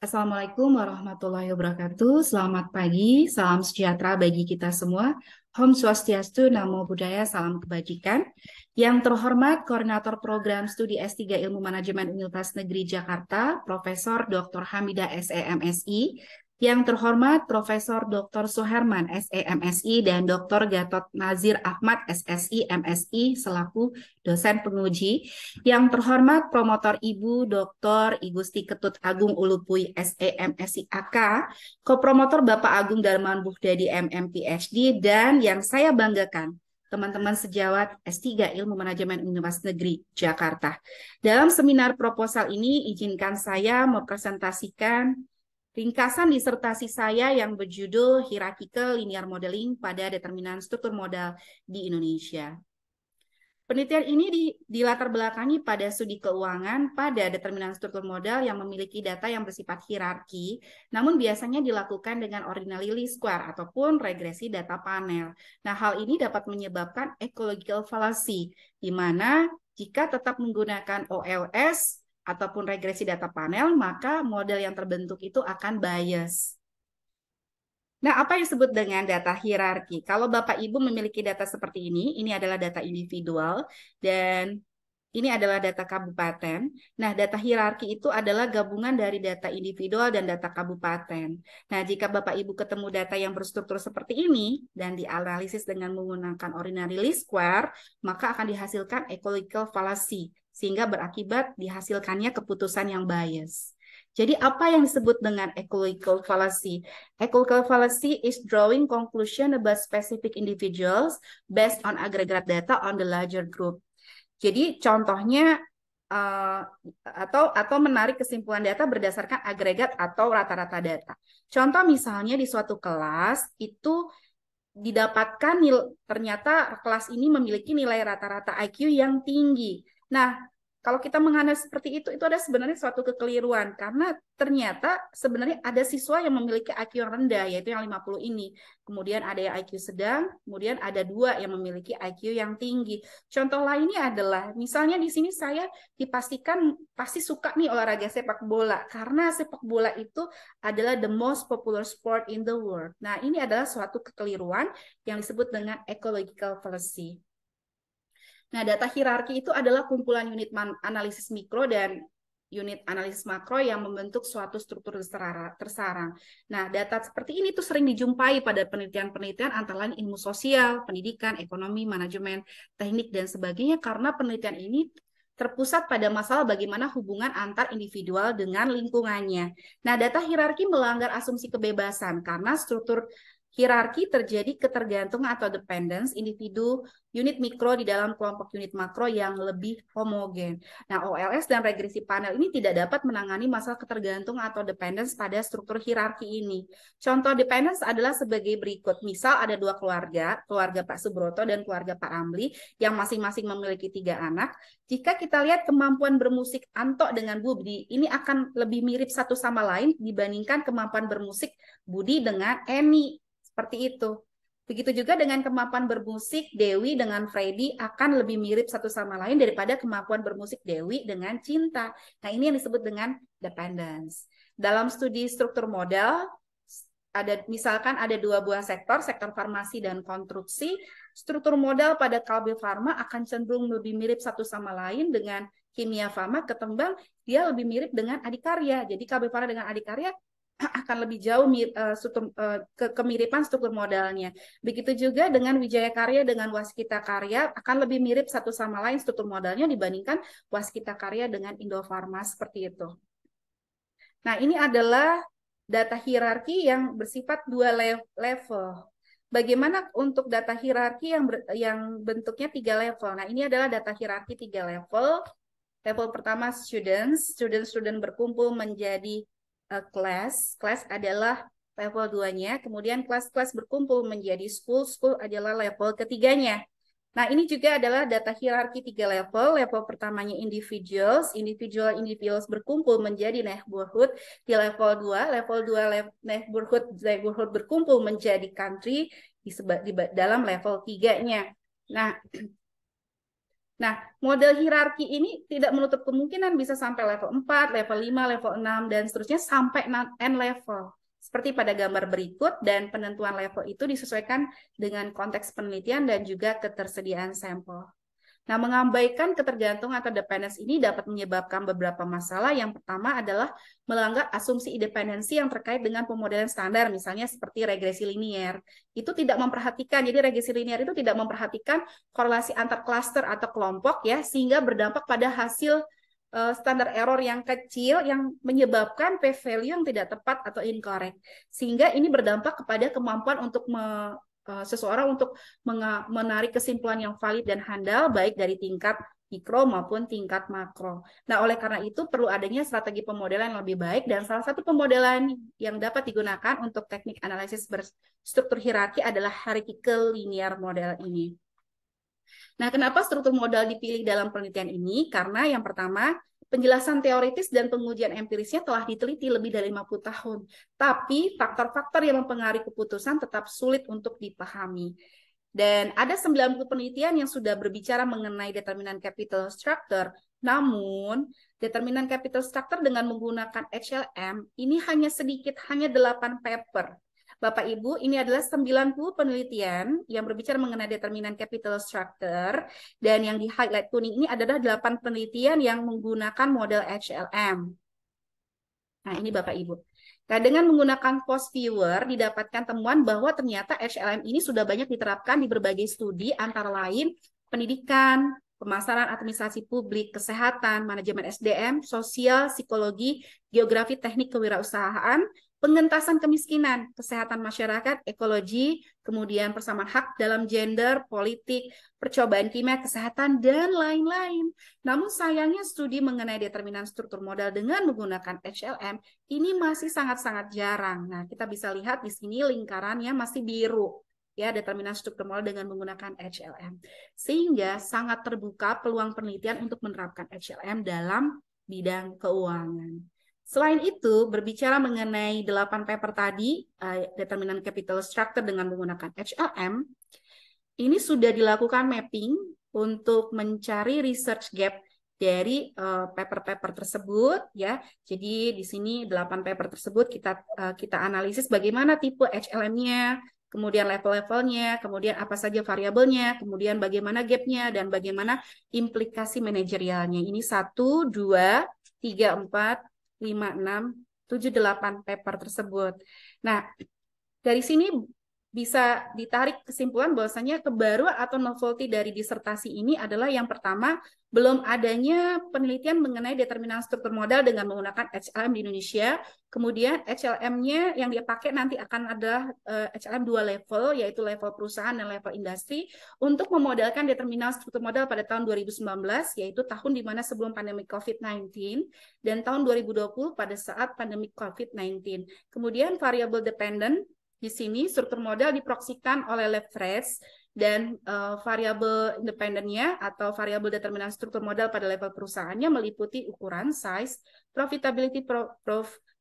Assalamualaikum warahmatullahi wabarakatuh. Selamat pagi, salam sejahtera bagi kita semua. Om Swastiastu, Namo Buddhaya, salam kebajikan. Yang terhormat Koordinator Program Studi S3 Ilmu Manajemen Universitas Negeri Jakarta, Profesor Dr. Hamidah SEMSI. Yang terhormat Profesor Dr. Suherman SEMSI dan Dr. Gatot Nazir Ahmad SSI MSI selaku dosen penguji. Yang terhormat promotor Ibu Dr. Igusti Ketut Agung Ulupui SEMSI AK, kopromotor Bapak Agung Darman Buhdadi MM PhD, dan yang saya banggakan, teman-teman sejawat S3 Ilmu Manajemen Universitas Negeri Jakarta. Dalam seminar proposal ini, izinkan saya mempresentasikan ringkasan disertasi saya yang berjudul Hierarchical Linear Modeling pada Determinan Struktur Modal di Indonesia. Penelitian ini dilatar belakangi pada studi keuangan pada determinan struktur modal yang memiliki data yang bersifat hierarki, namun biasanya dilakukan dengan ordinary least square ataupun regresi data panel. Nah, hal ini dapat menyebabkan ecological fallacy, di mana jika tetap menggunakan OLS ataupun regresi data panel, maka model yang terbentuk itu akan bias. Nah, apa yang disebut dengan data hierarki? Kalau Bapak Ibu memiliki data seperti ini adalah data individual dan ini adalah data kabupaten. Nah, data hierarki itu adalah gabungan dari data individual dan data kabupaten. Nah, jika Bapak Ibu ketemu data yang berstruktur seperti ini dan dianalisis dengan menggunakan ordinary least square, maka akan dihasilkan ecological fallacy, sehingga berakibat dihasilkannya keputusan yang bias. Jadi apa yang disebut dengan ecological fallacy? Ecological fallacy is drawing conclusion about specific individuals based on aggregate data on the larger group. Jadi contohnya atau menarik kesimpulan data berdasarkan agregat atau rata-rata data. Contoh misalnya di suatu kelas itu didapatkan ternyata kelas ini memiliki nilai rata-rata IQ yang tinggi. Nah, kalau kita menganalisis seperti itu ada sebenarnya suatu kekeliruan karena ternyata sebenarnya ada siswa yang memiliki IQ yang rendah, yaitu yang 50 ini. Kemudian ada yang IQ sedang, kemudian ada 2 yang memiliki IQ yang tinggi. Contoh lainnya adalah, misalnya di sini saya dipastikan pasti suka nih olahraga sepak bola, karena sepak bola itu adalah the most popular sport in the world. Nah, ini adalah suatu kekeliruan yang disebut dengan ecological fallacy. Nah, data hierarki itu adalah kumpulan unit analisis mikro dan unit analisis makro yang membentuk suatu struktur tersarang. Nah, data seperti ini tuh sering dijumpai pada penelitian-penelitian antara lain ilmu sosial, pendidikan, ekonomi, manajemen, teknik, dan sebagainya, karena penelitian ini terpusat pada masalah bagaimana hubungan antar individual dengan lingkungannya. Nah, data hierarki melanggar asumsi kebebasan karena struktur hierarki terjadi ketergantungan atau dependence individu unit mikro di dalam kelompok unit makro yang lebih homogen. Nah, OLS dan regresi panel ini tidak dapat menangani masalah ketergantungan atau dependence pada struktur hierarki ini. Contoh dependence adalah sebagai berikut. Misal ada dua keluarga Pak Subroto dan keluarga Pak Ramli, yang masing-masing memiliki 3 anak. Jika kita lihat kemampuan bermusik Anto dengan Budi, ini akan lebih mirip satu sama lain dibandingkan kemampuan bermusik Budi dengan Eni. Seperti itu. Begitu juga dengan kemampuan bermusik Dewi dengan Freddy akan lebih mirip satu sama lain daripada kemampuan bermusik Dewi dengan Cinta. Nah, ini yang disebut dengan dependence. Dalam studi struktur modal, misalkan ada 2 buah sektor farmasi dan konstruksi. Struktur modal pada Kalbe Farma akan cenderung lebih mirip satu sama lain dengan Kimia Farma ketimbang dia lebih mirip dengan Adikarya. Jadi Kalbe Farma dengan Adikarya akan lebih jauh kemiripan struktur modalnya. Begitu juga dengan Wijaya Karya dengan Waskita Karya akan lebih mirip satu sama lain struktur modalnya dibandingkan Waskita Karya dengan Indofarma, seperti itu. Nah, ini adalah data hierarki yang bersifat 2 level. Bagaimana untuk data hierarki yang bentuknya 3 level? Nah, ini adalah data hierarki 3 level. Level pertama student berkumpul menjadi class adalah level 2-nya, kemudian kelas-kelas berkumpul menjadi school adalah level ketiganya. Nah, ini juga adalah data hierarki 3 level. Level pertamanya individuals berkumpul menjadi neighborhood. Di level 2 neighborhood berkumpul menjadi country di dalam level 3-nya. Nah, Nah, model hierarki ini tidak menutup kemungkinan bisa sampai level 4, level 5, level 6, dan seterusnya sampai N level. Seperti pada gambar berikut, dan penentuan level itu disesuaikan dengan konteks penelitian dan juga ketersediaan sampel. Nah, mengabaikan ketergantungan atau dependence ini dapat menyebabkan beberapa masalah. Yang pertama adalah melanggar asumsi independensi yang terkait dengan pemodelan standar, misalnya seperti regresi linier. Itu tidak memperhatikan, jadi regresi linier itu tidak memperhatikan korelasi antar klaster atau kelompok ya, sehingga berdampak pada hasil standar error yang kecil yang menyebabkan p-value yang tidak tepat atau incorrect. Sehingga ini berdampak kepada kemampuan untuk seseorang untuk menarik kesimpulan yang valid dan handal baik dari tingkat mikro maupun tingkat makro. Nah, oleh karena itu perlu adanya strategi pemodelan yang lebih baik, dan salah satu pemodelan yang dapat digunakan untuk teknik analisis berstruktur hierarki adalah hierarchical linear model ini. Nah, kenapa struktur modal dipilih dalam penelitian ini? Karena yang pertama, penjelasan teoritis dan pengujian empirisnya telah diteliti lebih dari 50 tahun. Tapi faktor-faktor yang mempengaruhi keputusan tetap sulit untuk dipahami. Dan ada 90 penelitian yang sudah berbicara mengenai determinan capital structure. Namun, determinan capital structure dengan menggunakan HLM ini hanya sedikit, hanya 8 paper. Bapak Ibu, ini adalah 90 penelitian yang berbicara mengenai determinan capital structure, dan yang di highlight kuning ini adalah 8 penelitian yang menggunakan model HLM. Nah, ini Bapak Ibu. Nah, dengan menggunakan post viewer didapatkan temuan bahwa ternyata HLM ini sudah banyak diterapkan di berbagai studi, antara lain pendidikan, pemasaran administrasi publik, kesehatan, manajemen SDM, sosial, psikologi, geografi, teknik kewirausahaan, pengentasan kemiskinan, kesehatan masyarakat, ekologi, kemudian persamaan hak dalam gender, politik, percobaan kimia, kesehatan, dan lain-lain. Namun sayangnya studi mengenai determinan struktur modal dengan menggunakan HLM ini masih sangat-sangat jarang. Nah, kita bisa lihat di sini lingkarannya masih biru, ya, determinan struktur modal dengan menggunakan HLM. Sehingga sangat terbuka peluang penelitian untuk menerapkan HLM dalam bidang keuangan. Selain itu, berbicara mengenai 8 paper tadi, determinan capital structure dengan menggunakan HLM, ini sudah dilakukan mapping untuk mencari research gap dari paper-paper tersebut, ya. Jadi di sini 8 paper tersebut kita analisis bagaimana tipe HLM-nya, kemudian level-levelnya, kemudian apa saja variabelnya, kemudian bagaimana gap-nya, dan bagaimana implikasi manajerialnya. Ini 1, 2, 3, 4, 5, 6, 7, 8 paper tersebut. Nah, dari sini bisa ditarik kesimpulan bahwasanya kebaruan atau novelty dari disertasi ini adalah yang pertama, belum adanya penelitian mengenai determinan struktur modal dengan menggunakan HLM di Indonesia. Kemudian HLM-nya yang dia pakai nanti akan ada HLM 2 level, yaitu level perusahaan dan level industri, untuk memodelkan determinan struktur modal pada tahun 2019, yaitu tahun di mana sebelum pandemi COVID-19, dan tahun 2020 pada saat pandemi COVID-19. Kemudian variable dependent, di sini struktur modal diproksikan oleh leverage, dan variabel independennya atau variabel determinan struktur modal pada level perusahaannya meliputi ukuran, size, profitability,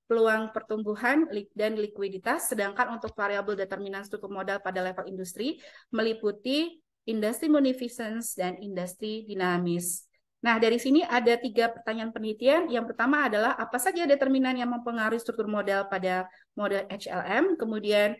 peluang pertumbuhan, dan likuiditas. Sedangkan untuk variabel determinan struktur modal pada level industri meliputi industri munificence dan industri dinamis. Nah, dari sini ada 3 pertanyaan penelitian. Yang pertama adalah apa saja determinan yang mempengaruhi struktur modal pada model HLM. Kemudian,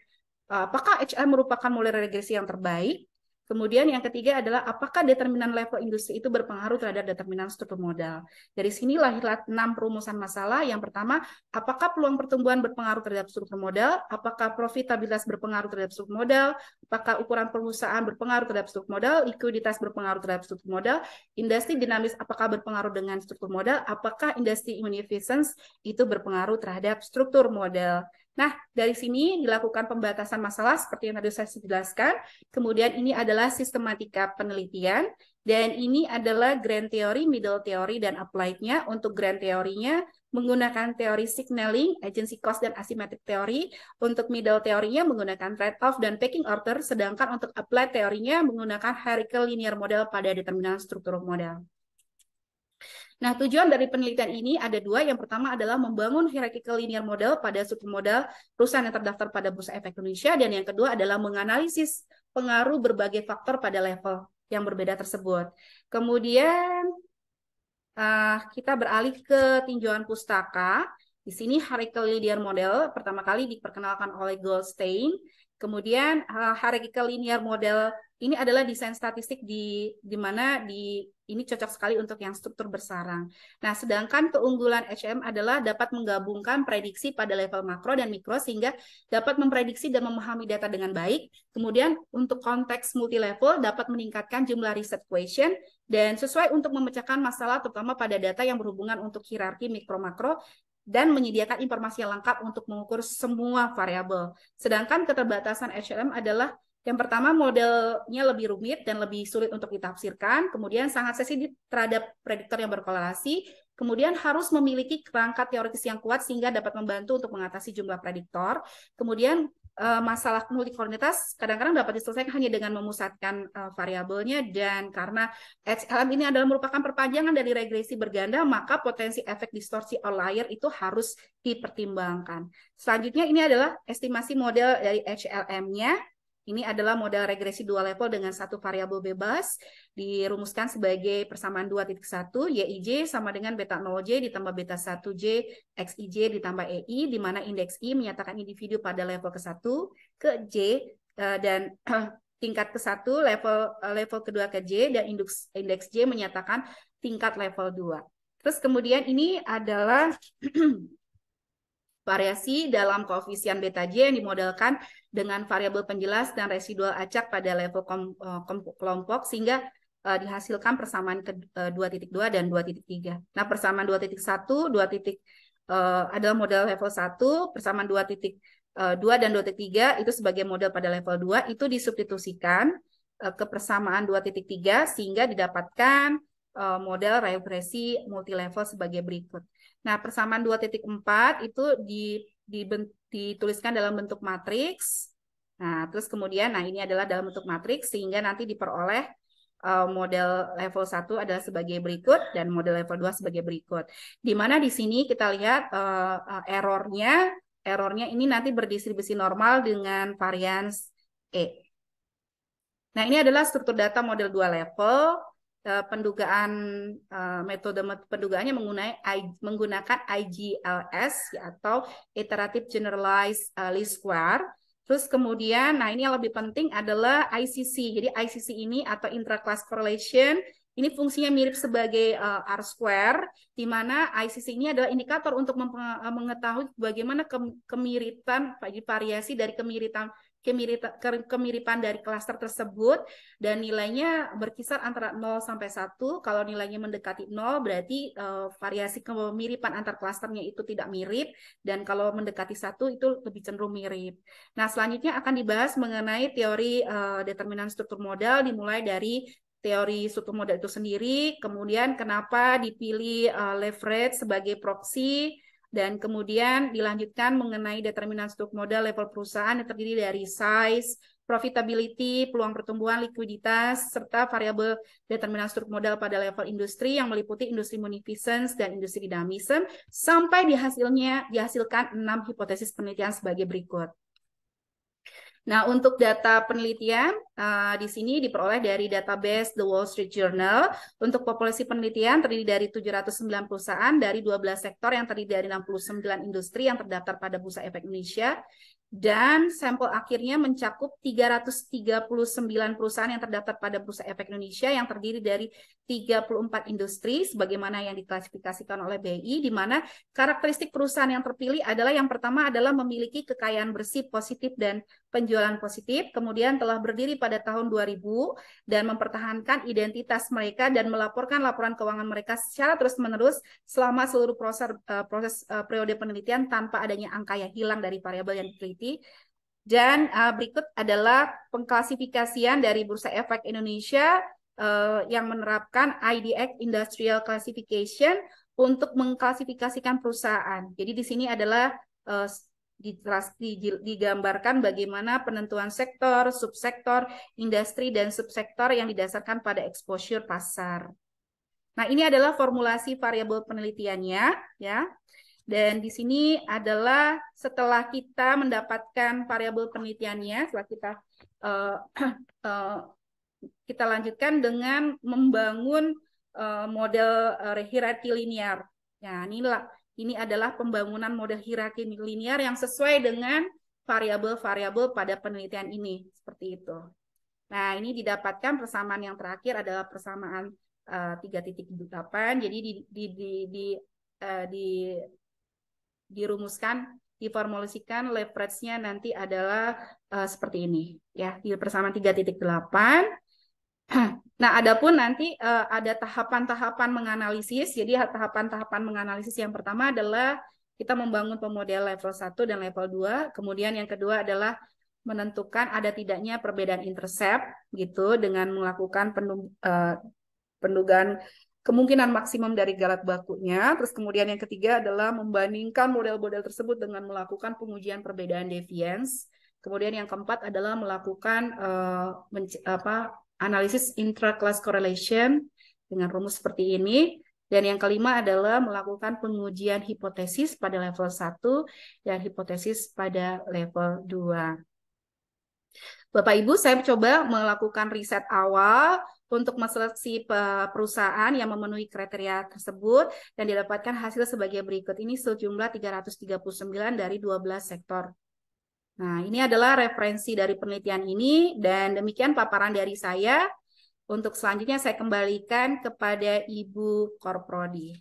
apakah HLM merupakan model regresi yang terbaik? Kemudian yang ketiga adalah apakah determinan level industri itu berpengaruh terhadap determinan struktur modal. Dari sini lahirlah 6 perumusan masalah. Yang pertama, apakah peluang pertumbuhan berpengaruh terhadap struktur modal? Apakah profitabilitas berpengaruh terhadap struktur modal? Apakah ukuran perusahaan berpengaruh terhadap struktur modal? Likuiditas berpengaruh terhadap struktur modal? Industri dinamis apakah berpengaruh dengan struktur modal? Apakah industri munificence itu berpengaruh terhadap struktur modal? Nah, dari sini dilakukan pembatasan masalah seperti yang tadi saya jelaskan. Kemudian ini adalah sistematika penelitian, dan ini adalah grand theory, middle theory, dan applied-nya. Untuk grand theory-nya menggunakan teori signaling, agency cost, dan asymmetric theory. Untuk middle theory-nya menggunakan trade-off dan pecking order, sedangkan untuk applied teorinya menggunakan hierarchical linear model pada determinan struktur modal. Nah, tujuan dari penelitian ini ada 2. Yang pertama adalah membangun hierarchical linear model pada struktur modal perusahaan yang terdaftar pada Bursa Efek Indonesia, dan yang kedua adalah menganalisis pengaruh berbagai faktor pada level yang berbeda tersebut. Kemudian kita beralih ke tinjauan pustaka. Di sini hierarchical linear model pertama kali diperkenalkan oleh Goldstein. Kemudian hierarchical linear model ini adalah desain statistik di mana ini cocok sekali untuk yang struktur bersarang. Nah, sedangkan keunggulan HLM adalah dapat menggabungkan prediksi pada level makro dan mikro sehingga dapat memprediksi dan memahami data dengan baik. Kemudian untuk konteks multi-level dapat meningkatkan jumlah riset question dan sesuai untuk memecahkan masalah terutama pada data yang berhubungan untuk hierarki mikro-makro dan menyediakan informasi yang lengkap untuk mengukur semua variabel. Sedangkan keterbatasan HLM adalah yang pertama, modelnya lebih rumit dan lebih sulit untuk ditafsirkan. Kemudian sangat sensitif terhadap prediktor yang berkorelasi. Kemudian harus memiliki kerangka teoritis yang kuat sehingga dapat membantu untuk mengatasi jumlah prediktor. Kemudian masalah multikoordinatas kadang-kadang dapat diselesaikan hanya dengan memusatkan variabelnya, dan karena HLM ini adalah merupakan perpanjangan dari regresi berganda, maka potensi efek distorsi outlier itu harus dipertimbangkan. Selanjutnya ini adalah estimasi model dari HLM-nya. Ini adalah model regresi dua level dengan satu variabel bebas, dirumuskan sebagai persamaan 2.1, YIJ sama dengan beta 0J ditambah beta 1J, XIJ ditambah EI, di mana indeks I menyatakan individu pada level ke-1, ke J, dan tingkat ke-1, level kedua ke J, dan indeks J menyatakan tingkat level 2. Terus kemudian ini adalah variasi dalam koefisien beta J yang dimodelkan dengan variabel penjelas dan residual acak pada level kelompok sehingga dihasilkan persamaan 2.2 dan 2.3. Nah, persamaan 2.1, adalah model level 1, persamaan 2.2 dan 2.3 itu sebagai model pada level 2 itu disubstitusikan ke persamaan 2.3 sehingga didapatkan model regresi multilevel sebagai berikut. Nah, persamaan 2.4 itu dituliskan dalam bentuk matriks. Nah, terus kemudian, ini adalah dalam bentuk matriks sehingga nanti diperoleh model level 1 adalah sebagai berikut dan model level 2 sebagai berikut. Di mana di sini kita lihat errornya ini nanti berdistribusi normal dengan varians E. Nah, ini adalah struktur data model 2 level. Pendugaan metode pendugaannya menggunakan IGLS atau Iterative Generalized Least Square. Terus kemudian, ini yang lebih penting adalah ICC. Jadi ICC ini atau Intra-Class Correlation ini fungsinya mirip sebagai R-square, di mana ICC ini adalah indikator untuk mengetahui bagaimana kemiripan variasi dari kemiripan dari klaster tersebut, dan nilainya berkisar antara 0 sampai 1. Kalau nilainya mendekati 0 berarti variasi kemiripan antar klasternya itu tidak mirip, dan kalau mendekati 1 itu lebih cenderung mirip. Nah, selanjutnya akan dibahas mengenai teori determinan struktur modal, dimulai dari teori struktur modal itu sendiri, kemudian kenapa dipilih leverage sebagai proxy, dan kemudian dilanjutkan mengenai determinan struktur modal level perusahaan yang terdiri dari size, profitability, peluang pertumbuhan, likuiditas, serta variabel determinan struktur modal pada level industri yang meliputi industri munificence dan industri dynamism, sampai dihasilkan 6 hipotesis penelitian sebagai berikut. Nah, untuk data penelitian di sini diperoleh dari database The Wall Street Journal. Untuk populasi penelitian terdiri dari 709 perusahaan dari 12 sektor yang terdiri dari 69 industri yang terdaftar pada Bursa Efek Indonesia. Dan sampel akhirnya mencakup 339 perusahaan yang terdaftar pada Bursa Efek Indonesia yang terdiri dari 34 industri sebagaimana yang diklasifikasikan oleh BI, di mana karakteristik perusahaan yang terpilih adalah yang pertama adalah memiliki kekayaan bersih positif dan penjualan positif, kemudian telah berdiri pada tahun 2000 dan mempertahankan identitas mereka dan melaporkan laporan keuangan mereka secara terus-menerus selama seluruh proses periode penelitian tanpa adanya angka yang hilang dari variabel yang diteliti. Dan berikut adalah pengklasifikasian dari Bursa Efek Indonesia yang menerapkan IDX Industrial Classification untuk mengklasifikasikan perusahaan. Jadi di sini adalah digambarkan bagaimana penentuan sektor, subsektor, industri, dan subsektor yang didasarkan pada exposure pasar. Nah, ini adalah formulasi variabel penelitiannya, ya. Dan di sini adalah setelah kita mendapatkan variabel penelitiannya, setelah kita kita lanjutkan dengan membangun model hierarki linear. Nah, ini adalah pembangunan model hierarki linear yang sesuai dengan variabel-variabel pada penelitian ini, seperti itu. Nah, ini didapatkan persamaan yang terakhir adalah persamaan 3.8. Jadi dirumuskan, diformulasikan leverage-nya nanti adalah seperti ini ya, di persamaan 3.8. Nah, adapun nanti ada tahapan-tahapan menganalisis. Jadi tahapan-tahapan menganalisis yang pertama adalah kita membangun pemodel level 1 dan level 2. Kemudian yang kedua adalah menentukan ada tidaknya perbedaan intercept gitu dengan melakukan pendugaan kemungkinan maksimum dari galat bakunya. Terus kemudian yang ketiga adalah membandingkan model-model tersebut dengan melakukan pengujian perbedaan deviance. Kemudian yang keempat adalah melakukan analisis intra-class correlation dengan rumus seperti ini. Dan yang kelima adalah melakukan pengujian hipotesis pada level 1 dan hipotesis pada level 2. Bapak Ibu, saya coba melakukan riset awal untuk menseleksi perusahaan yang memenuhi kriteria tersebut dan didapatkan hasil sebagai berikut. Ini sejumlah 339 dari 12 sektor. Nah, ini adalah referensi dari penelitian ini dan demikian paparan dari saya. Untuk selanjutnya saya kembalikan kepada Ibu Korprodi.